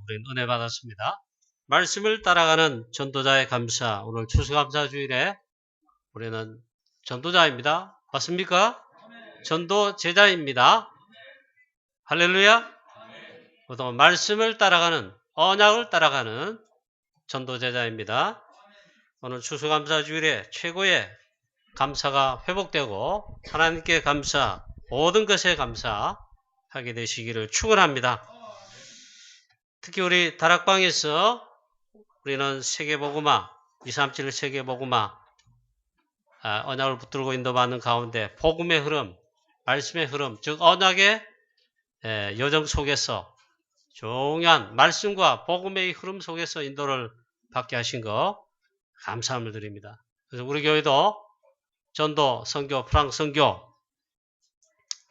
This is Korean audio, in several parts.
우리는 은혜 받았습니다. 말씀을 따라가는 전도자의 감사. 오늘 추수감사 주일에 우리는 전도자입니다. 맞습니까? 전도 제자입니다. 할렐루야. 보통 말씀을 따라가는, 언약을 따라가는 전도 제자입니다. 오늘 추수감사 주일에 최고의 감사가 회복되고 하나님께 감사, 모든 것에 감사하게 되시기를 축원합니다. 특히 우리 다락방에서 우리는 세계복음화, 237 세계복음화 언약을 붙들고 인도받는 가운데 복음의 흐름, 말씀의 흐름, 즉 언약의 여정 속에서 중요한 말씀과 복음의 흐름 속에서 인도를 받게 하신 거 감사함을 드립니다. 그래서 우리 교회도 전도, 선교, 프랑스 선교,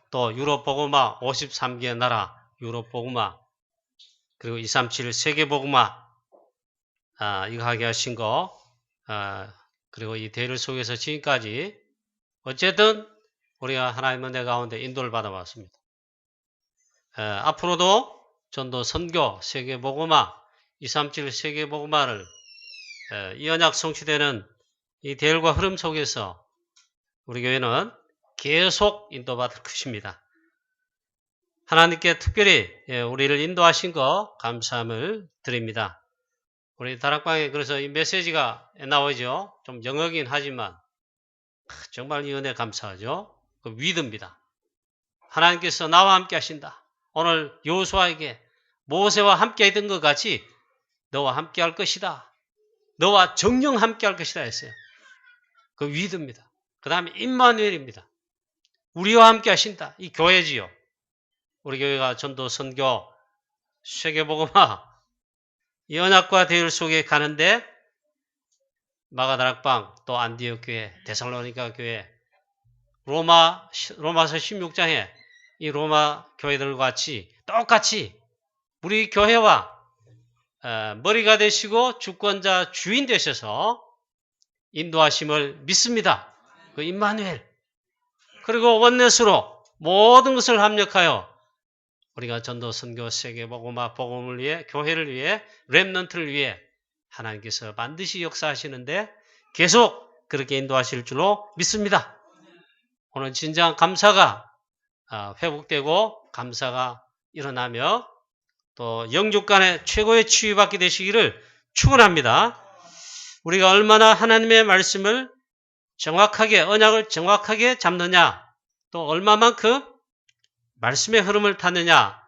또 유럽 복음화 53개 나라 유럽 복음화, 그리고 237 세계 복음화 이거 하게 하신 거, 그리고 이 대를 속에서 지금까지 어쨌든 우리가 하나님의 은혜 가운데 인도를 받아왔습니다. 앞으로도 전도, 선교, 세계 복음화, 237 세계 복음화를 이 언약 성취되는 이 대열과 흐름 속에서 우리 교회는 계속 인도받을 것입니다. 하나님께 특별히 우리를 인도하신 거 감사함을 드립니다. 우리 다락방에 그래서 이 메시지가 나오죠. 좀 영어긴 하지만 정말 이 은혜 감사하죠. 그 믿음입니다. 하나님께서 나와 함께 하신다. 오늘 여호수아에게 모세와 함께 했던 것 같이 너와 함께 할 것이다. 너와 정령 함께 할 것이다 했어요. 그 믿음입니다. 그 다음에 임마누엘입니다. 우리와 함께 하신다. 이 교회지요. 우리 교회가 전도, 선교, 세계복음화 이 언약과 대열 속에 가는데 마가다락방, 또 안디옥 교회, 데살로니가 교회, 로마서 16장에 이 로마 교회들과 같이 똑같이 우리 교회와 머리가 되시고 주권자 주인 되셔서 인도하심을 믿습니다. 그 임마누엘. 그리고 원넷으로 모든 것을 합력하여 우리가 전도, 선교, 세계복음화, 복음을 위해, 교회를 위해, 렘넌트를 위해 하나님께서 반드시 역사하시는데 계속 그렇게 인도하실 줄로 믿습니다. 오늘 진정한 감사가 회복되고 감사가 일어나며 또 영육 간에 최고의 치유받게 되시기를 축원합니다. 우리가 얼마나 하나님의 말씀을 정확하게, 언약을 정확하게 잡느냐, 또 얼마만큼 말씀의 흐름을 타느냐,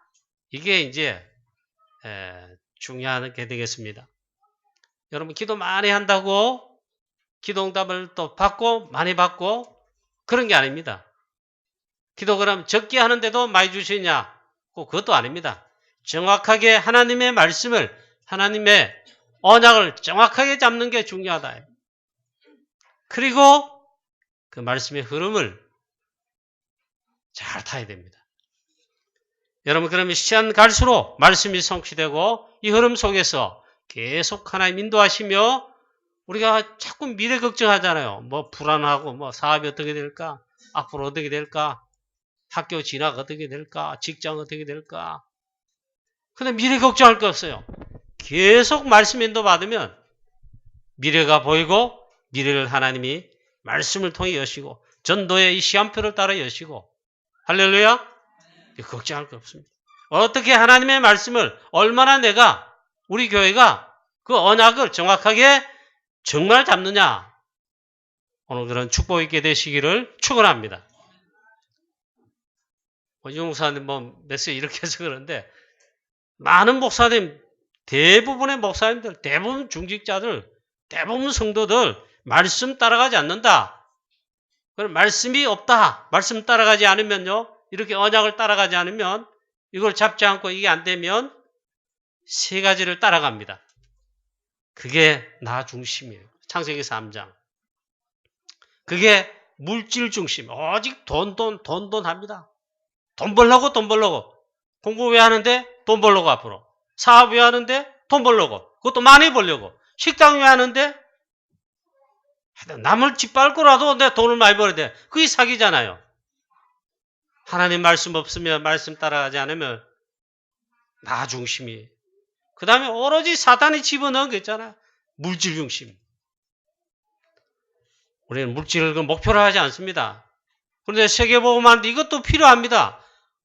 이게 이제 중요한 게 되겠습니다. 여러분 기도 많이 한다고 기도 응답을 또 받고 많이 받고 그런 게 아닙니다. 기도 그럼 적게 하는데도 많이 주시냐? 그것도 아닙니다. 정확하게 하나님의 말씀을, 하나님의 언약을 정확하게 잡는 게 중요하다. 그리고 그 말씀의 흐름을 잘 타야 됩니다. 여러분 그러면 시간 갈수록 말씀이 성취되고 이 흐름 속에서 계속 하나님 인도하시며 우리가 자꾸 미래 걱정하잖아요. 뭐 불안하고 뭐 사업이 어떻게 될까? 앞으로 어떻게 될까? 학교 진학 어떻게 될까? 직장 어떻게 될까? 근데 미래 걱정할 거 없어요. 계속 말씀 인도 받으면 미래가 보이고 미래를 하나님이 말씀을 통해 여시고 전도의 이 시간표를 따라 여시고 할렐루야? 걱정할 거 없습니다. 어떻게 하나님의 말씀을 얼마나 내가 우리 교회가 그 언약을 정확하게 정말 잡느냐. 오늘 그런 축복 있게 되시기를 축원합니다. 유 목사님 메시지 이렇게 해서 그러는데 많은 목사님, 대부분의 목사님들, 대부분 중직자들, 대부분 성도들 말씀 따라가지 않는다. 그럼 말씀이 없다. 말씀 따라가지 않으면요. 이렇게 언약을 따라가지 않으면 이걸 잡지 않고 이게 안 되면 세 가지를 따라갑니다. 그게 나 중심이에요. 창세기 3장. 그게 물질 중심. 오직 돈 합니다. 돈 벌려고. 공부 왜 하는데? 돈 벌려고 앞으로. 사업 왜 하는데? 돈 벌려고. 그것도 많이 벌려고. 식당 왜 하는데? 남을 짓밟고라도 내 돈을 많이 벌어야 돼. 그게 사기잖아요. 하나님 말씀 없으면 말씀 따라가지 않으면 나 중심이 그 다음에 오로지 사단이 집어넣은 거 있잖아. 물질 중심. 우리는 물질을 목표로 하지 않습니다. 그런데 세계복음화인데 이것도 필요합니다.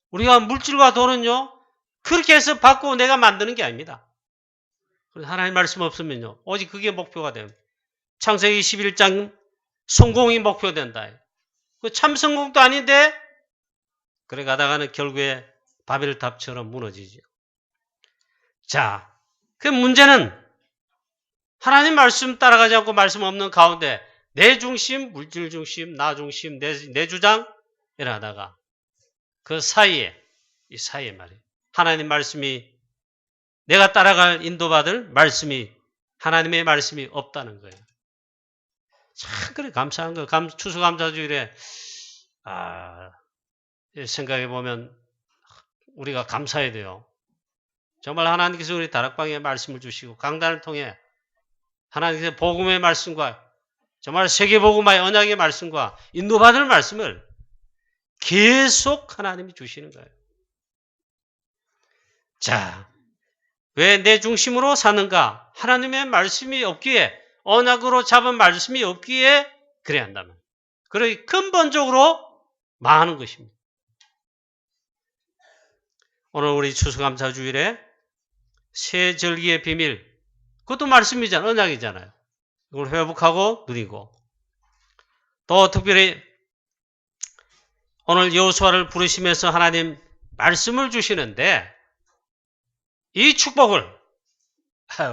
우리가 물질과 돈은요, 그렇게 해서 받고 내가 만드는 게 아닙니다. 하나님 말씀 없으면요, 오직 그게 목표가 됩니다. 창세기 11장 성공이 목표된다. 그 참 성공도 아닌데, 그래 가다가는 결국에 바벨탑처럼 무너지죠. 자, 그 문제는 하나님 말씀 따라가지 않고 말씀 없는 가운데 내 중심, 물질 중심, 나 중심, 내 주장 이러다가 그 사이에, 이 사이에 말이에요. 하나님 말씀이 내가 따라갈 인도받을 말씀이 하나님의 말씀이 없다는 거예요. 참 그래 감사한 거. 추수감사주일에 생각해 보면 우리가 감사해야 돼요. 정말 하나님께서 우리 다락방에 말씀을 주시고 강단을 통해 하나님께서 복음의 말씀과 정말 세계복음화의 언약의 말씀과 인도받을 말씀을 계속 하나님이 주시는 거예요. 자, 왜 내 중심으로 사는가? 하나님의 말씀이 없기에, 언약으로 잡은 말씀이 없기에 그래야 한다면. 그러니 근본적으로 망하는 것입니다. 오늘 우리 추수감사주일에 새 절기의 비밀, 그것도 말씀이잖아요. 언약이잖아요. 이걸 회복하고 누리고. 또 특별히 오늘 여호수아를 부르시면서 하나님 말씀을 주시는데 이 축복을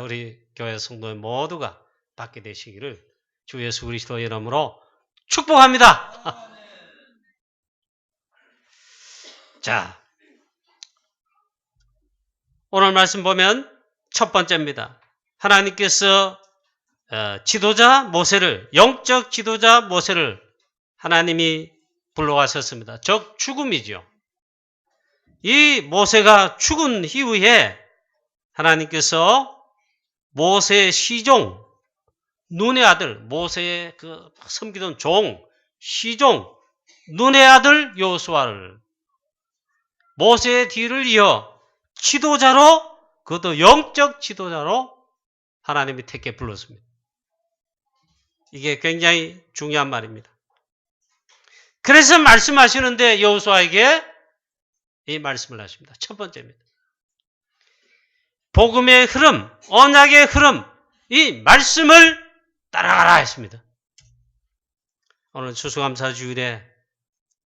우리 교회 성도 모두가 받게 되시기를 주 예수 그리스도의 이름으로 축복합니다. 자, 오늘 말씀 보면 첫 번째입니다. 하나님께서 지도자 모세를, 영적 지도자 모세를 하나님이 불러가셨습니다. 즉 죽음이죠. 이 모세가 죽은 이후에 하나님께서 모세의 시종, 눈의 아들, 모세의 그 섬기던 종, 시종, 눈의 아들 여호수아를 모세의 뒤를 이어 지도자로, 그것도 영적 지도자로 하나님이 택해 불렀습니다. 이게 굉장히 중요한 말입니다. 그래서 말씀하시는데 여호수아에게 이 말씀을 하십니다. 첫 번째입니다. 복음의 흐름, 언약의 흐름, 이 말씀을 따라가라 했습니다. 오늘 추수감사주일에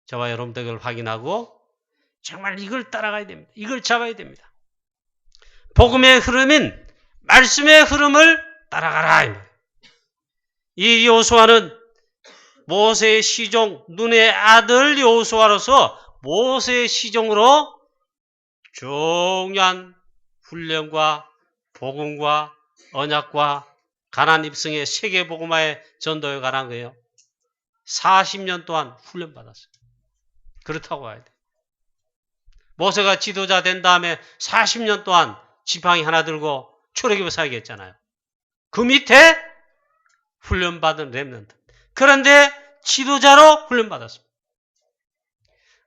저와 여러분들 확인하고 정말 이걸 따라가야 됩니다. 이걸 잡아야 됩니다. 복음의 흐름인 말씀의 흐름을 따라가라. 이 여호수아는 모세의 시종, 눈의 아들 여호수아로서 모세의 시종으로 중요한 훈련과 복음과 언약과 가나안 입성의 세계복음화의 전도에 관한 거예요. 40년 동안 훈련받았어요. 그렇다고 봐야 돼요. 모세가 지도자 된 다음에 40년 동안 지팡이 하나 들고 출애굽을 살겠잖아요. 그 밑에 훈련받은 렘넌트. 그런데 지도자로 훈련받았습니다.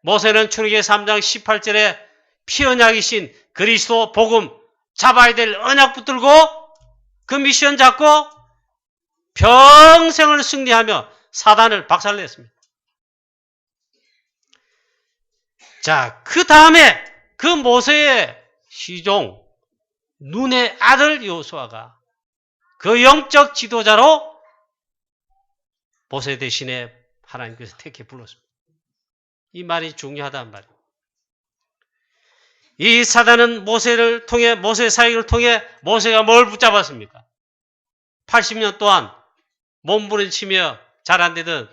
모세는 출애굽기 3장 18절에 피언약이신 그리스도 복음 잡아야 될 언약 붙들고 그 미션 잡고 평생을 승리하며 사단을 박살냈습니다. 자, 그 다음에 그 모세의 시종, 눈의 아들 여호수아가 그 영적 지도자로 모세 대신에 하나님께서 택해 불렀습니다. 이 말이 중요하다는 말이에요. 이 사단은 모세를 통해, 모세 사역을 통해 모세가 뭘 붙잡았습니까? 80년 동안 몸부림치며 잘 안 되던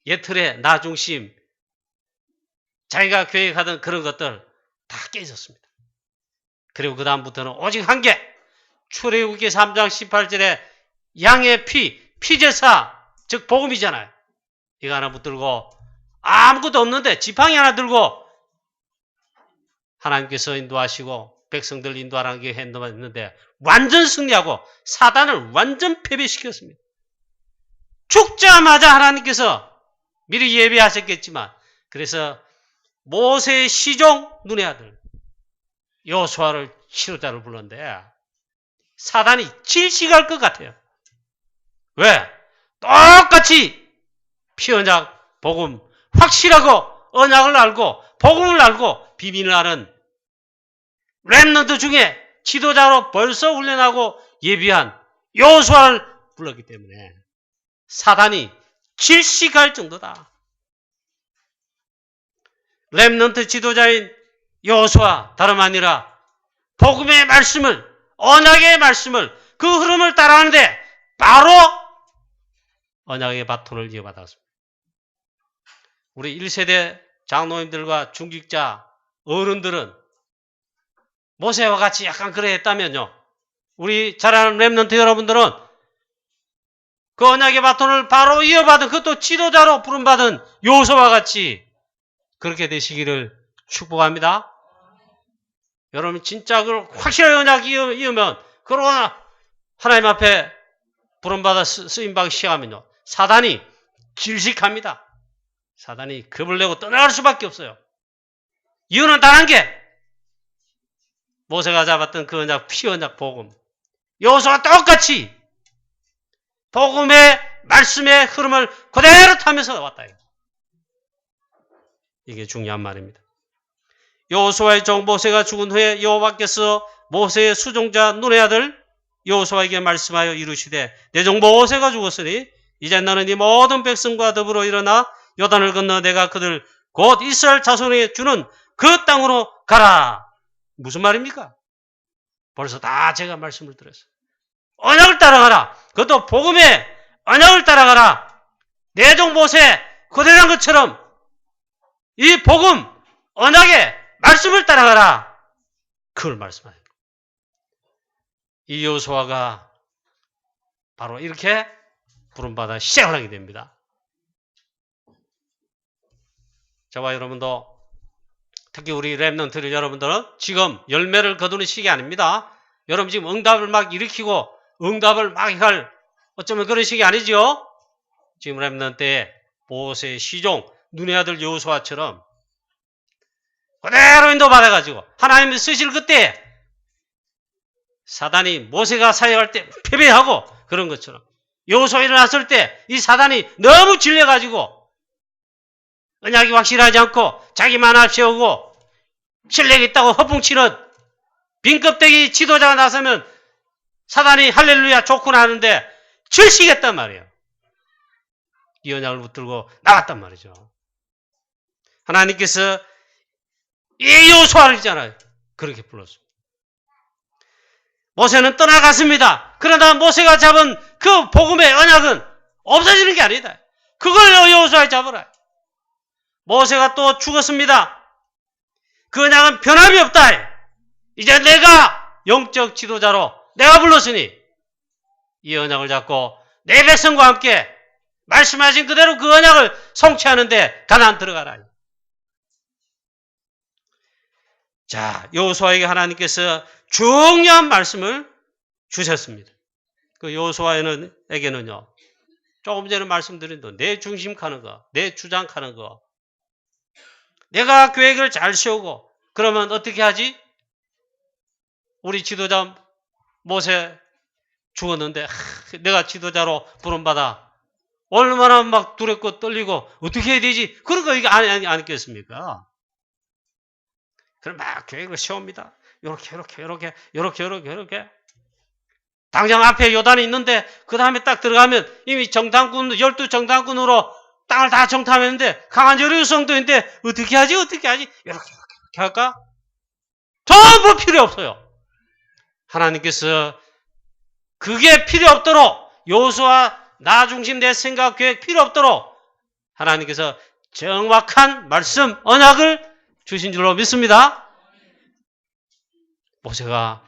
예틀의 나 중심, 자기가 계획하던 그런 것들 다 깨졌습니다. 그리고 그 다음부터는 오직 한 개, 출애굽기 3장 18절에 양의 피제사, 즉 복음이잖아요. 이거 하나 붙들고 아무것도 없는데 지팡이 하나 들고 하나님께서 인도하시고 백성들 인도하라는 게 했는데 완전 승리하고 사단을 완전 패배시켰습니다. 죽자마자 하나님께서 미리 예배하셨겠지만 그래서 모세의 시종 눈의 아들 여호수아를 지도자로 불렀는데 사단이 질식할 것 같아요. 왜? 똑같이 피언약 복음 확실하고 언약을 알고 복음을 알고 비밀을 아는 렘넌트 중에 지도자로 벌써 훈련하고 예비한 여호수아를 불렀기 때문에 사단이 질식할 정도다. 렘넌트 지도자인 여호수아 다름 아니라 복음의 말씀을 언약의 말씀을 그 흐름을 따라하는데 바로 언약의 바톤을 이어받았습니다. 우리 1세대 장로님들과 중직자 어른들은 모세와 같이 약간 그래 했다면요. 우리 잘하는 렘넌트 여러분들은 그 언약의 바톤을 바로 이어받은 그것도 지도자로 부름받은 여호수아와 같이 그렇게 되시기를 축복합니다. 여러분 진짜 그걸 확실하게 언약 이으면 그러나 하나님 앞에 부름받아 쓰임받기 시작하면요. 사단이 질식합니다. 사단이 겁을 내고 떠나갈 수밖에 없어요. 이유는 단 한 개. 모세가 잡았던 그 언약, 피언약 복음. 여호수아가 똑같이 복음의 말씀의 흐름을 그대로 타면서 왔다. 이게 중요한 말입니다. 여호수아의 종 모세가 죽은 후에 여호와께서 모세의 수종자 눈의 아들 여호수아에게 말씀하여 이르시되 내 종 모세가 죽었으니 이제 너는 이 모든 백성과 더불어 일어나 요단을 건너 내가 그들 곧 이스라엘 자손에게 주는 그 땅으로 가라. 무슨 말입니까? 벌써 다 제가 말씀을 드렸어요. 언약을 따라가라. 그것도 복음의 언약을 따라가라. 내 종 모세 그대로 한 것처럼 이 복음 언약의 말씀을 따라가라. 그걸 말씀하세요. 이 여호수아가 바로 이렇게 부름받아 시작을 하게 됩니다. 저와 여러분도 특히 우리 렘넌트 여러분들은 지금 열매를 거두는 시기 아닙니다. 여러분 지금 응답을 막 일으키고 응답을 막 할 어쩌면 그런 시기 아니죠. 지금 렘넌트의 모세의 시종 눈의 아들 여호수아처럼 그대로 인도받아가지고 하나님이 쓰실 그때 사단이 모세가 사역할 때 패배하고 그런 것처럼 여호수아 일어났을 때 이 사단이 너무 질려가지고 언약이 확실하지 않고 자기만 앞세우고 실력이 있다고 허풍치는 빈껍데기 지도자가 나서면 사단이 할렐루야 좋구나 하는데 질식했단 말이에요. 이 언약을 붙들고 나갔단 말이죠. 하나님께서 이 여호수아를 있잖아요. 그렇게 불렀습니다. 모세는 떠나갔습니다. 그러나 모세가 잡은 그 복음의 언약은 없어지는 게 아니다. 그걸 여호수아에 잡으라. 모세가 또 죽었습니다. 그 언약은 변함이 없다. 이제 내가 영적 지도자로 내가 불렀으니 이 언약을 잡고 내 백성과 함께 말씀하신 그대로 그 언약을 성취하는데 가나안 들어가라. 자, 여호수아에게 하나님께서 중요한 말씀을 주셨습니다. 그 여호수아에게는요. 조금 전에 말씀드린 대로 내 중심하는 거, 내 주장하는 거. 내가 계획을 잘 세우고 그러면 어떻게 하지? 우리 지도자 모세 죽었는데 내가 지도자로 부름받아 얼마나 막 두렵고 떨리고 어떻게 해야 되지? 그런 거 이게 아니겠습니까? 그럼 막 계획을 세웁니다. 요렇게. 당장 앞에 요단이 있는데 그 다음에 딱 들어가면 이미 정탐꾼 12정탐꾼으로 땅을 다 정탐했는데 강한 여류성도 있는데 어떻게 하지? 이렇게 할까? 전부 필요 없어요. 하나님께서 그게 필요 없도록 여호수아 나 중심 내 생각 계획 필요 없도록 하나님께서 정확한 말씀 언약을 주신 줄로 믿습니다. 모세가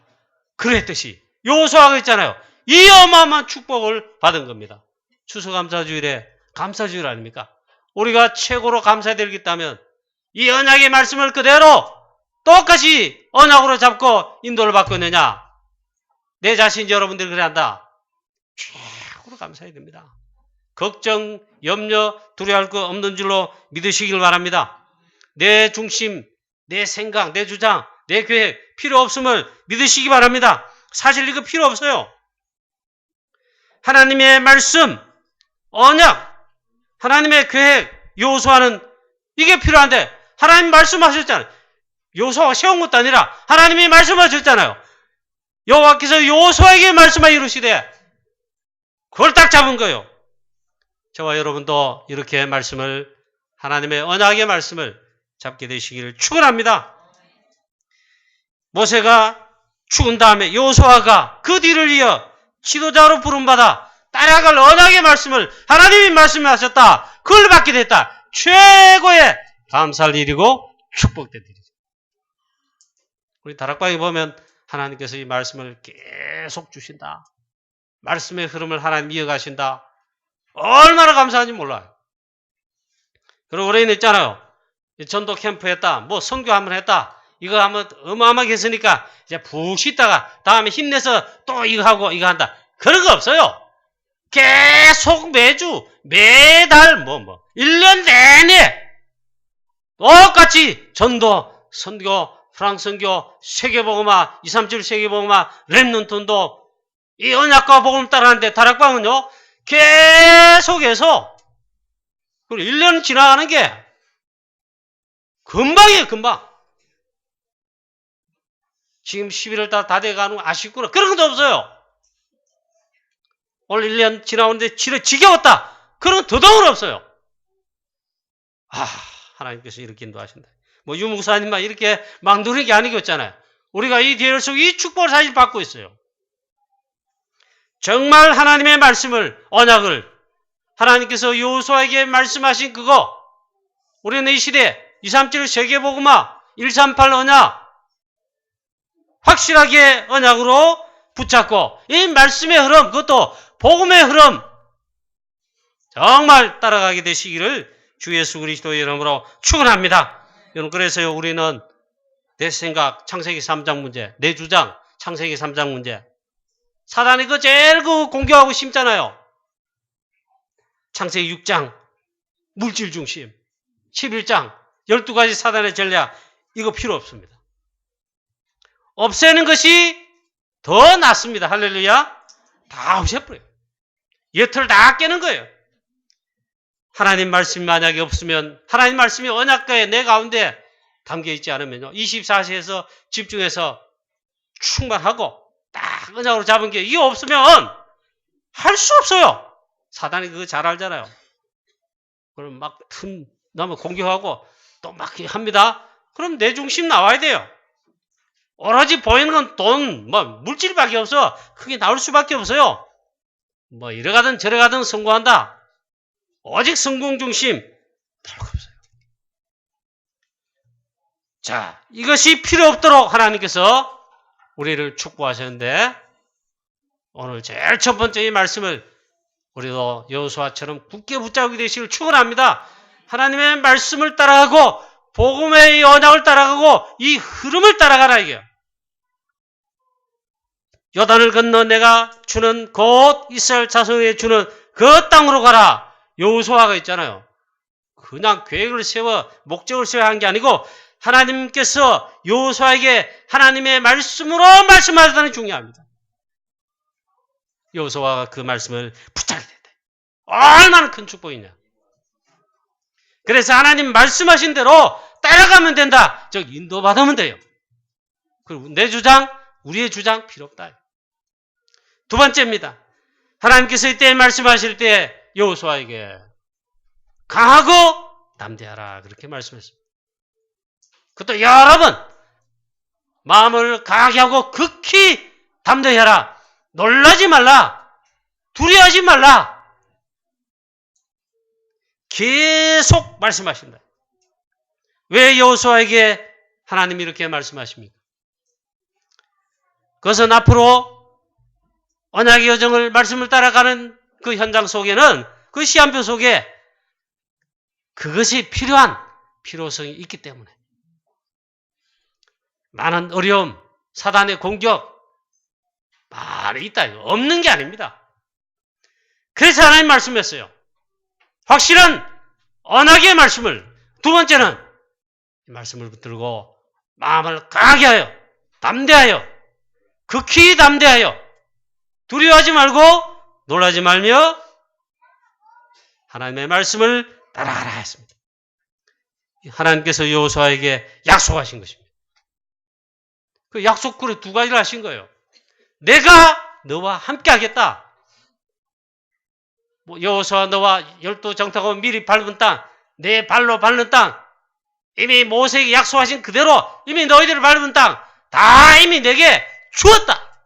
그랬듯이 여호수아가 있잖아요. 이 어마어마한 축복을 받은 겁니다. 추수감사주일에 감사주일 아닙니까? 우리가 최고로 감사해야 되겠다면 이 언약의 말씀을 그대로 똑같이 언약으로 잡고 인도를 받고 있느냐? 내 자신 여러분들이 그래 한다. 최고로 감사해야 됩니다. 걱정, 염려, 두려워할 거 없는 줄로 믿으시길 바랍니다. 내 중심, 내 생각, 내 주장 내 계획 필요 없음을 믿으시기 바랍니다. 사실 이거 필요 없어요. 하나님의 말씀, 언약, 하나님의 계획, 요소하는 이게 필요한데 하나님 말씀하셨잖아요. 요소가 세운 것도 아니라 하나님이 말씀하셨잖아요. 여호와께서 요소에게 말씀하여 이루시되 그걸 딱 잡은 거예요. 저와 여러분도 이렇게 말씀을 하나님의 언약의 말씀을 잡게 되시기를 축원합니다. 모세가 죽은 다음에 여호수아가 그 뒤를 이어 지도자로 부름받아 따라갈 언약의 말씀을 하나님이 말씀하셨다. 그걸 받게 됐다. 최고의 감사할 일이고 축복된 일이죠. 우리 다락방에 보면 하나님께서 이 말씀을 계속 주신다. 말씀의 흐름을 하나님 이어가신다. 얼마나 감사한지 몰라요. 그리고 우리는 있잖아요. 전도 캠프 했다. 뭐 선교 한번 했다. 이거 하면 어마어마하게 했으니까 이제 푹 쉬다가 다음에 힘내서 또 이거 하고 이거 한다. 그런 거 없어요. 계속 매주, 매달 1년 내내 똑같이 전도, 선교, 프랑스 선교, 세계복음화, 237 세계복음화, 렘넌트도 이 언약과 복음 따라하는데 다락방은요. 계속해서 그리고 1년 지나가는 게 금방이에요. 금방. 지금 11월 다 돼가는 거 아쉽구나. 그런 것도 없어요. 오늘 1년 지나오는데 지겨웠다. 그런 건 더더욱 없어요. 하나님께서 이렇게 인도하신다. 뭐 유목사님만 이렇게 막 누리는 게 아니겠잖아요. 우리가 이 대열 속에 이 축복을 사실 받고 있어요. 정말 하나님의 말씀을, 언약을 하나님께서 여호수아에게 말씀하신 그거 우리는 이 시대 237 세계복음화 138 언약 확실하게 언약으로 붙잡고 이 말씀의 흐름, 그것도 복음의 흐름 정말 따라가게 되시기를 주 예수 그리스도의 이름으로 축원합니다. 여러분, 그래서요 우리는 내 생각 창세기 3장 문제, 내 주장 창세기 3장 문제, 사단이 그 제일 공격하고 심잖아요. 창세기 6장 물질 중심, 11장 12가지 사단의 전략, 이거 필요 없습니다. 없애는 것이 더 낫습니다. 할렐루야. 다 없애버려요. 여틀 다 깨는 거예요. 하나님 말씀이 만약에 없으면, 하나님 말씀이 언약가에 내 가운데 담겨있지 않으면요 24시에서 집중해서 충만하고 딱 언약으로 잡은 게 이게 없으면 할 수 없어요. 사단이 그거 잘 알잖아요. 그럼 막 틈 나면 공격하고 또 막 합니다. 그럼 내 중심 나와야 돼요. 오로지 보이는 건 돈, 물질밖에 없어. 그게 나올 수밖에 없어요. 이래 가든 저래 가든 성공한다. 오직 성공 중심, 별거 없어요. 자, 이것이 필요 없도록 하나님께서 우리를 축복하셨는데, 오늘 제일 첫 번째 이 말씀을 우리도 여호수아처럼 굳게 붙잡게 되시길 축원합니다. 하나님의 말씀을 따라가고 복음의 이 언약을 따라가고 이 흐름을 따라가라 이게요. 요단을 건너 내가 주는 곧 이스라엘 자손에게 주는 그 땅으로 가라. 여호수아가 있잖아요. 그냥 계획을 세워 목적을 세워야 한 게 아니고 하나님께서 여호수아에게 하나님의 말씀으로 말씀하셨다는 게 중요합니다. 여호수아가 그 말씀을 붙잡게 됐다. 얼마나 큰 축복이냐. 그래서 하나님 말씀하신 대로 따라가면 된다. 인도받으면 돼요. 그리고 내 주장, 우리의 주장 필요 없다. 두 번째입니다. 하나님께서 이때 말씀하실 때 여호수아에게 강하고 담대하라 그렇게 말씀했습니다. 그것도 여러 번 마음을 강하게 하고 극히 담대하라. 놀라지 말라. 두려워하지 말라. 계속 말씀하신다. 왜 여호수아에게 하나님이 이렇게 말씀하십니까? 그것은 앞으로 언약의 여정을 말씀을 따라가는 그 현장 속에는 그 시한표 속에 그것이 필요한 필요성이 있기 때문에 많은 어려움, 사단의 공격 많이 있다. 없는 게 아닙니다. 그래서 하나님 말씀했어요. 확실한 언약의 말씀을, 두 번째는 이 말씀을 붙들고 마음을 강하게 하여 담대하여 극히 담대하여 두려워하지 말고 놀라지 말며 하나님의 말씀을 따라가라 했습니다. 하나님께서 여호수아에게 약속하신 것입니다. 그 약속으로 두 가지를 하신 거예요. 내가 너와 함께 하겠다. 여호수아 너와 열두 정탐하고 미리 밟은 땅, 내 발로 밟는 땅, 이미 모세에게 약속하신 그대로 이미 너희들을 밟은 땅 다 이미 내게 주었다.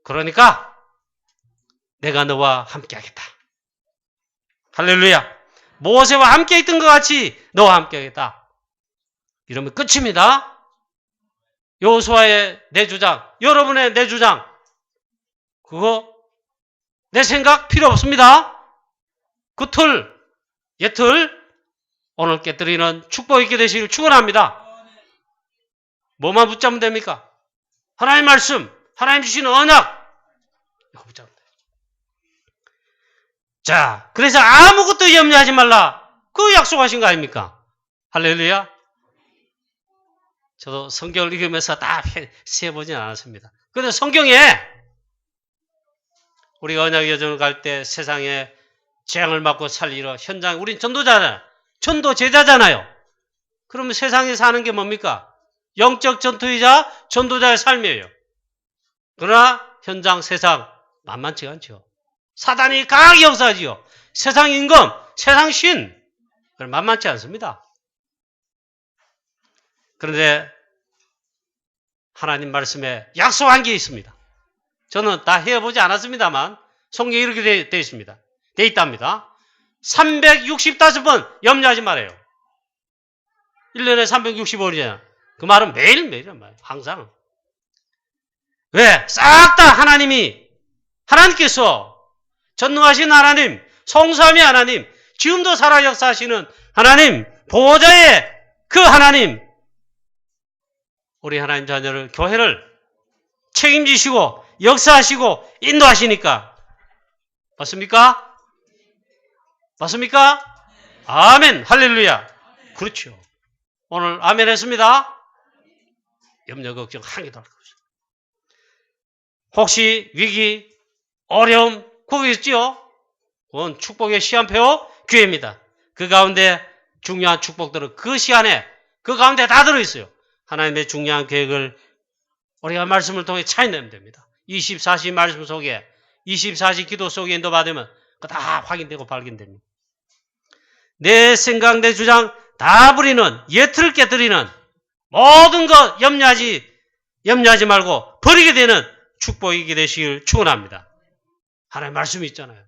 그러니까 내가 너와 함께 하겠다. 할렐루야. 모세와 함께 있던 것 같이 너와 함께 하겠다. 이러면 끝입니다. 여호수아의 내 주장, 여러분의 내 주장, 그거 내 생각 필요 없습니다. 그 틀, 옛틀 오늘 깨뜨리는 축복 있게 되시길 축원합니다. 뭐만 붙잡으면 됩니까? 하나님 말씀, 하나님 주시는 언약 이거 붙잡으면 돼요. 자, 그래서 아무것도 염려하지 말라. 그 약속하신 거 아닙니까? 할렐루야. 저도 성경을 읽으면서 다 세어보진 않았습니다. 그런데 성경에 우리가 언약의 여정을 갈 때 세상에 재앙을 맞고 살리러 현장, 우린 전도자잖아요. 전도 제자잖아요. 그러면 세상에 사는 게 뭡니까? 영적 전투이자 전도자의 삶이에요. 그러나 현장 세상 만만치가 않죠. 사단이 강하게 역사하지요. 세상 임금, 세상 신 만만치 않습니다. 그런데 하나님 말씀에 약속한 게 있습니다. 저는 다 헤어보지 않았습니다만 성경에 이렇게 되어 있습니다. 되어 있답니다. 365번 염려하지 말아요. 1년에 365일이잖아요. 그 말은 매일매일이란 말이에요. 항상. 왜? 싹 다 하나님께서 전능하신 하나님, 성삼위 하나님, 지금도 살아 역사하시는 하나님, 보호자의 그 하나님, 우리 하나님 자녀를, 교회를 책임지시고 역사하시고 인도하시니까 맞습니까? 맞습니까? 아멘, 할렐루야. 그렇죠. 오늘 아멘 했습니다. 염려 걱정 한 개도 할 것이다. 혹시 위기, 어려움 거기 있지요? 그건 축복의 시간표 교회입니다. 그 가운데 중요한 축복들은 그 시간에 그 가운데 다 들어있어요. 하나님의 중요한 계획을 우리가 말씀을 통해 찾아내면 됩니다. 24시 말씀 속에 24시 기도 속에 인도받으면 그거 다 확인되고 발견됩니다. 내 생각, 내 주장 다 부리는, 예틀을 깨뜨리는 모든 것 염려하지 말고 버리게 되는 축복이게 되시길 축원합니다. 하나님 말씀이 있잖아요.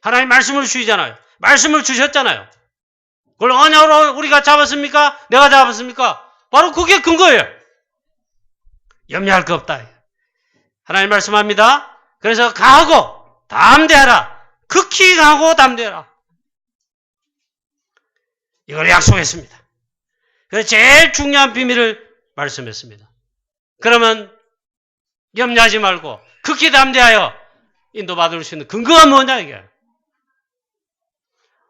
하나님 말씀을 주시잖아요. 말씀을 주셨잖아요. 그걸 언약으로 우리가 잡았습니까? 내가 잡았습니까? 바로 그게 근거예요. 염려할 거 없다. 하나님 말씀합니다. 그래서 강하고 담대하라. 극히 강하고 담대하라. 이걸 약속했습니다. 그래서 제일 중요한 비밀을 말씀했습니다. 그러면 염려하지 말고 극히 담대하여 인도받을 수 있는 근거가 뭐냐 이게.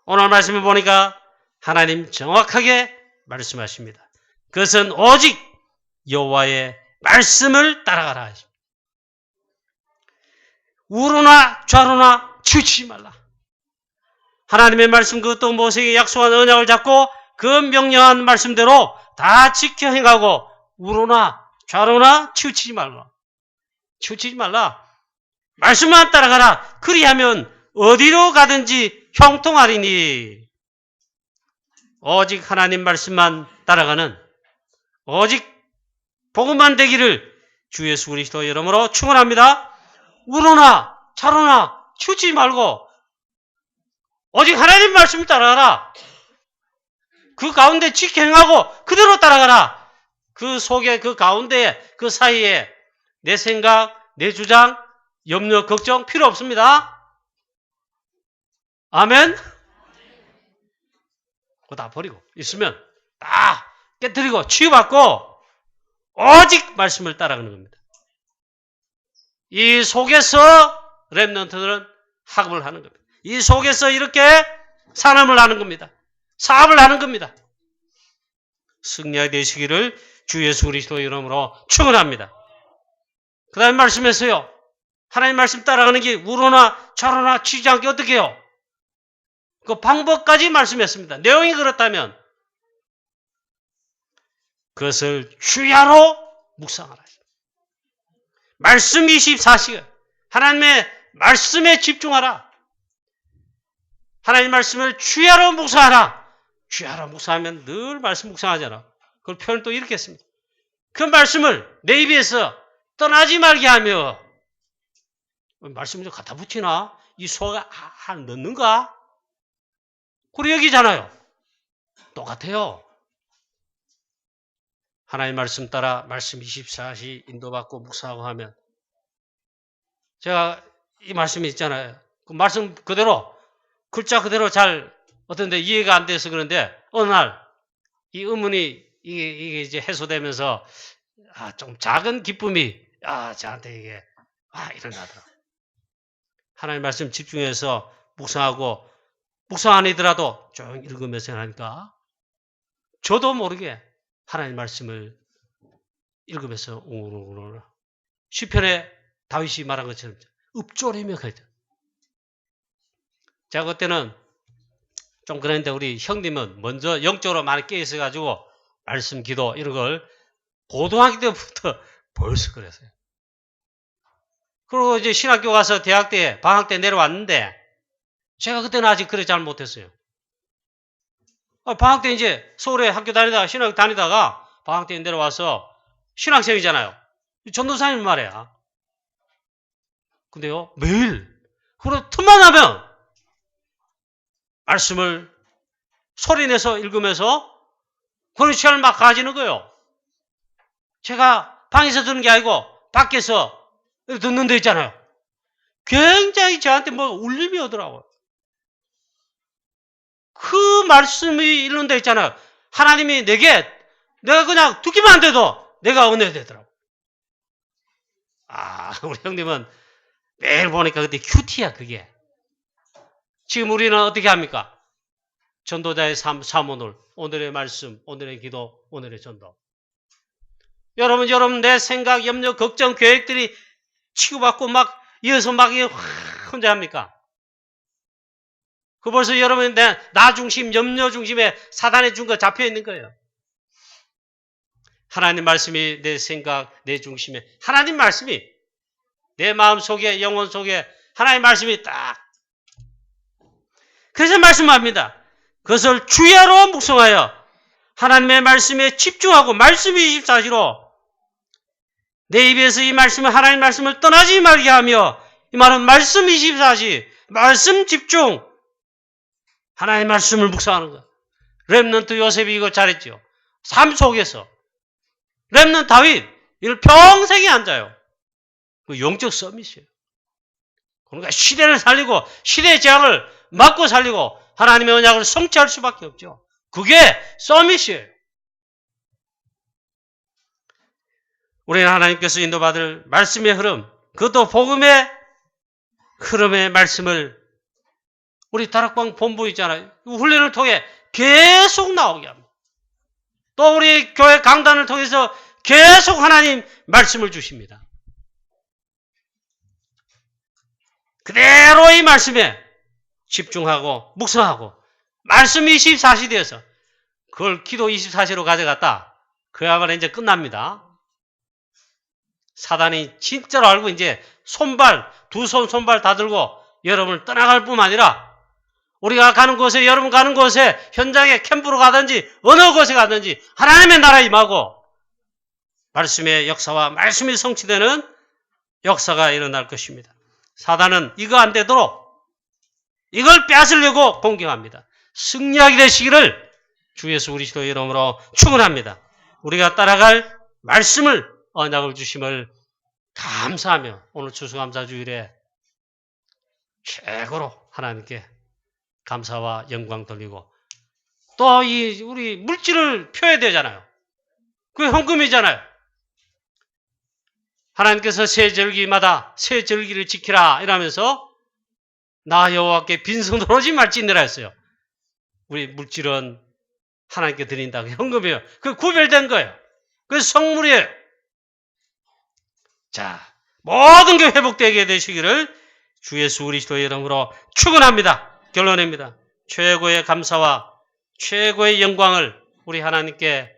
오늘 말씀을 보니까 하나님 정확하게 말씀하십니다. 그것은 오직 여호와의 말씀을 따라가라 하십니다. 우로나 좌로나 치우치지 말라. 하나님의 말씀 그것도 모세에게 약속한 언약을 잡고 그 명령한 말씀대로 다 지켜 행하고 우로나 좌로나 치우치지 말라. 치우치지 말라. 말씀만 따라가라. 그리하면 어디로 가든지 형통하리니. 오직 하나님 말씀만 따라가는 오직 복음만 되기를 주 예수 그리스도 이름으로 축원합니다. 우로나 좌로나 치우치지 말고 오직 하나님 말씀을 따라가라. 그 가운데 지켜 행하고 그대로 따라가라. 그 속에 그 가운데 그 사이에 내 생각, 내 주장, 염려, 걱정 필요 없습니다. 아멘. 그거 다 버리고 있으면 다 깨뜨리고 치유받고 오직 말씀을 따라가는 겁니다. 이 속에서 렘넌트들은 학업을 하는 겁니다. 이 속에서 이렇게 산업을 하는 겁니다. 사업을 하는 겁니다. 승리하게 되시기를 주 예수 그리스도 이름으로 축원합니다. 그 다음에 말씀했어요. 하나님 말씀 따라가는 게 우로나 좌로나 치지 않게 어떻게 해요? 그 방법까지 말씀했습니다. 내용이 그렇다면 그것을 주야로 묵상하라. 말씀 24시간 하나님의 말씀에 집중하라. 하나님 말씀을 주야로 묵상하라. 주야로 묵상하면 늘 말씀 묵상하잖아. 그걸 표현을 또 이렇게 했습니다. 그 말씀을 내 입에서 떠나지 말게 하며 말씀을 좀 갖다 붙이나? 이 소가 넣는가? 그리고 여기잖아요. 똑같아요. 하나님 말씀 따라 말씀 24시 인도받고 묵상하고 하면 제가 이 말씀이 있잖아요. 그 말씀 그대로 글자 그대로 잘 어떤데 이해가 안 돼서 그런데 어느 날 이 의문이 이게 이제 해소되면서 좀 작은 기쁨이 저한테 이게 일어나더라. 하나님 말씀 집중해서 묵상하고 묵상 아니더라도 좀 읽으면서 하니까 저도 모르게 하나님 말씀을 읽으면서 웅웅웅 시편에 다윗이 말한 것처럼 읊조리며 가죠. 제가 그때는 좀 그랬는데 우리 형님은 먼저 영적으로 많이 깨어 있어가지고 말씀, 기도 이런 걸 고등학교 때부터 벌써 그랬어요. 그리고 이제 신학교 가서 대학 때 방학 때 내려왔는데 제가 그때는 아직 그래 잘 못했어요. 방학 때 이제 서울에 학교 다니다가 신학교 다니다가 방학 때 내려와서 신학생이잖아요. 전도사님 말이야. 근데요 매일 그리고 틈만 나면 말씀을 소리내서 읽으면서 그런 시간을 막 가지는 거예요. 제가 방에서 듣는 게 아니고 밖에서 듣는 데 있잖아요. 굉장히 저한테 울림이 오더라고요. 그 말씀이 읽는 데 있잖아요. 하나님이 내가 그냥 듣기만 돼도 내가 은혜 되더라고요. 우리 형님은 매일 보니까 그때 큐티야 그게. 지금 우리는 어떻게 합니까? 전도자의 삶, 사모늘, 오늘의 말씀, 오늘의 기도, 오늘의 전도. 여러분 내 생각, 염려, 걱정, 계획들이 치고받고 막 이어서 막 혼자 합니까? 그 벌써 여러분 나 중심, 염려 중심에 사단이 준 거 잡혀 있는 거예요. 하나님 말씀이 내 생각, 내 중심에 하나님 말씀이 내 마음 속에 영혼 속에 하나님 말씀이 딱 그래서 말씀합니다. 그것을 주야로 묵상하여 하나님의 말씀에 집중하고 말씀 24시로 내 입에서 이 말씀을 하나님 말씀을 떠나지 말게 하며 이 말은 말씀 24시 말씀 집중 하나님의 말씀을 묵상하는 것. 렘넌트 요셉이 이거 잘했죠. 삶 속에서 렘넌트 다윗 이걸 평생에 앉아요. 그 영적 서밋이에요. 그러니까 시대를 살리고 시대의 제약을 막고 살리고 하나님의 언약을 성취할 수밖에 없죠. 그게 서밋이에요. 우리는 하나님께서 인도받을 말씀의 흐름, 그것도 복음의 흐름의 말씀을 우리 다락방 본부 있잖아요. 훈련을 통해 계속 나오게 합니다. 또 우리 교회 강단을 통해서 계속 하나님 말씀을 주십니다. 그대로 이 말씀에 집중하고 묵상하고 말씀 24시 되어서 그걸 기도 24시로 가져갔다. 그야말로 이제 끝납니다. 사단이 진짜로 알고 이제 두 손발 다 들고 여러분을 떠나갈 뿐만 아니라 우리가 가는 곳에 여러분 가는 곳에 현장에 캠프로 가든지 어느 곳에 가든지 하나님의 나라 임하고 말씀의 역사와 말씀이 성취되는 역사가 일어날 것입니다. 사단은 이거 안 되도록 이걸 빼앗으려고 공격합니다. 승리하게 되시기를 주 예수 그리스도의 이름으로 축원합니다. 우리가 따라갈 말씀을 언약을 주심을 감사하며 오늘 추수감사주일에 최고로 하나님께 감사와 영광 돌리고 또 우리 물질을 표해야 되잖아요. 그게 헌금이잖아요. 하나님께서 새 절기마다 새 절기를 지키라 이러면서 나 여호와께 빈손으로 오지 말지니라 했어요. 우리 물질은 하나님께 드린다. 헌금이에요. 그 구별된 거예요. 그 성물이에요. 자, 모든 게 회복되게 되시기를 주 예수 그리스도의 이름으로 축원합니다. 결론입니다. 최고의 감사와 최고의 영광을 우리 하나님께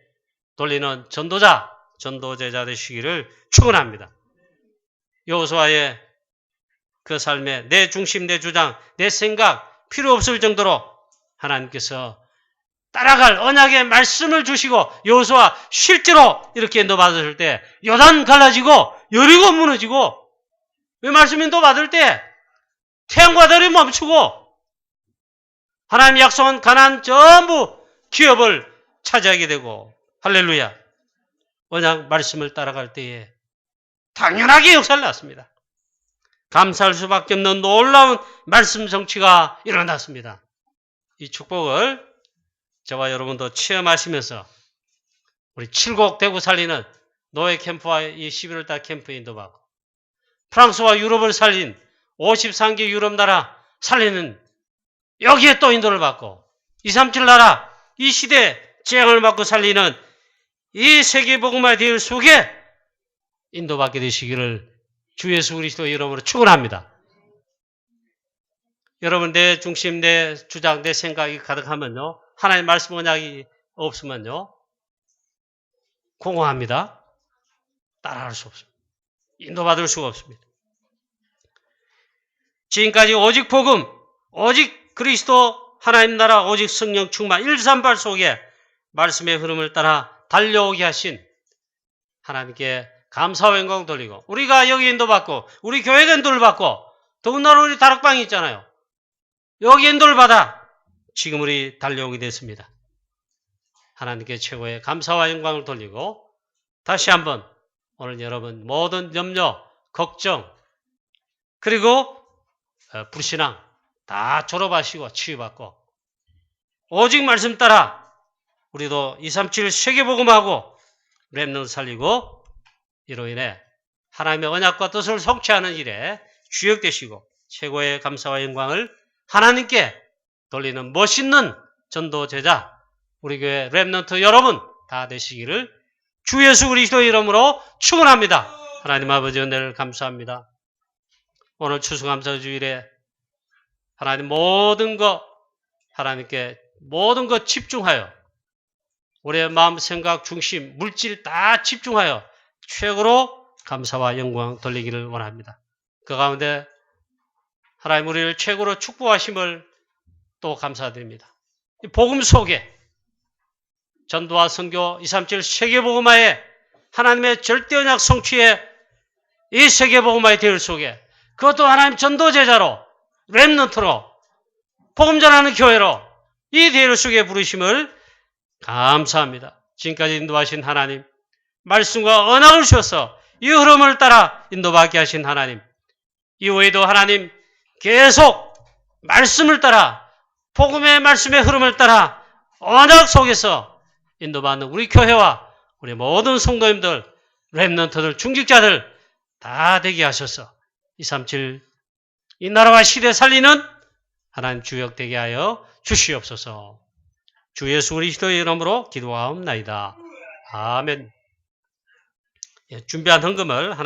돌리는 전도자, 전도제자 되시기를 축원합니다. 여호수아의 그 삶에 내 중심, 내 주장, 내 생각 필요 없을 정도로 하나님께서 따라갈 언약의 말씀을 주시고 여호수아 실제로 이렇게 인도받으실 때 요단 갈라지고 여리고 무너지고 왜 말씀 인도받을 때 태양과 달이 멈추고 하나님 약속한 가나안 전부 기업을 차지하게 되고 할렐루야. 언약 말씀을 따라갈 때에 당연하게 역사를 났습니다. 감사할 수밖에 없는 놀라운 말씀 성취가 일어났습니다. 이 축복을 저와 여러분도 체험하시면서 우리 칠곡 대구 살리는 노예 캠프와 이 11월달 캠프 인도받고 프랑스와 유럽을 살린 53개 유럽 나라 살리는 여기에 또 인도를 받고 237 나라 이 시대 재앙을 받고 살리는 이 세계복음화의 대열 속에 인도받게 되시기를 주 예수 그리스도 이름으로 축원합니다. 여러분 내 중심, 내 주장, 내 생각이 가득하면요. 하나님 말씀 언약이 없으면요. 공허합니다. 따라갈 수 없습니다. 인도받을 수가 없습니다. 지금까지 오직 복음, 오직 그리스도 하나님 나라, 오직 성령 충만 138 속에 말씀의 흐름을 따라 달려오게 하신 하나님께 감사와 영광 돌리고 우리가 여기 인도받고 우리 교회가 인도를 받고 더군다나 우리 다락방이 있잖아요. 여기 인도를 받아 지금 우리 달려오게 됐습니다. 하나님께 최고의 감사와 영광을 돌리고 다시 한번 오늘 여러분 모든 염려, 걱정 그리고 불신앙 다 졸업하시고 치유받고 오직 말씀 따라 우리도 237 세계복음하고 렘넌트 살리고 이로 인해 하나님의 언약과 뜻을 성취하는 일에 주역되시고 최고의 감사와 영광을 하나님께 돌리는 멋있는 전도제자 우리 교회 렘넌트 여러분 다 되시기를 주 예수 그리스도의 이름으로 축원합니다. 하나님 아버지 은혜를 감사합니다. 오늘 추수감사주일에 하나님 모든 것 하나님께 모든 것 집중하여 우리의 마음, 생각, 중심, 물질 다 집중하여 최고로 감사와 영광 돌리기를 원합니다. 그 가운데 하나님 우리를 최고로 축복하심을 또 감사드립니다. 이 복음 속에 전도와 선교 237 세계복음화의 하나님의 절대 언약 성취의 이 세계복음화의 대열 속에 그것도 하나님 전도제자로 렘넌트로 복음 전하는 교회로 이 대열 속에 부르심을 감사합니다. 지금까지 인도하신 하나님 말씀과 언약을 주셔서 이 흐름을 따라 인도받게 하신 하나님 이후에도 하나님 계속 말씀을 따라 복음의 말씀의 흐름을 따라 언약 속에서 인도받는 우리 교회와 우리 모든 성도님들 렘넌트들 중직자들 다 되게 하셔서 237 이 나라와 시대 살리는 하나님 주역 되게 하여 주시옵소서. 주 예수 그리스도의 이름으로 기도하옵나이다. 아멘. 준비한 헌금을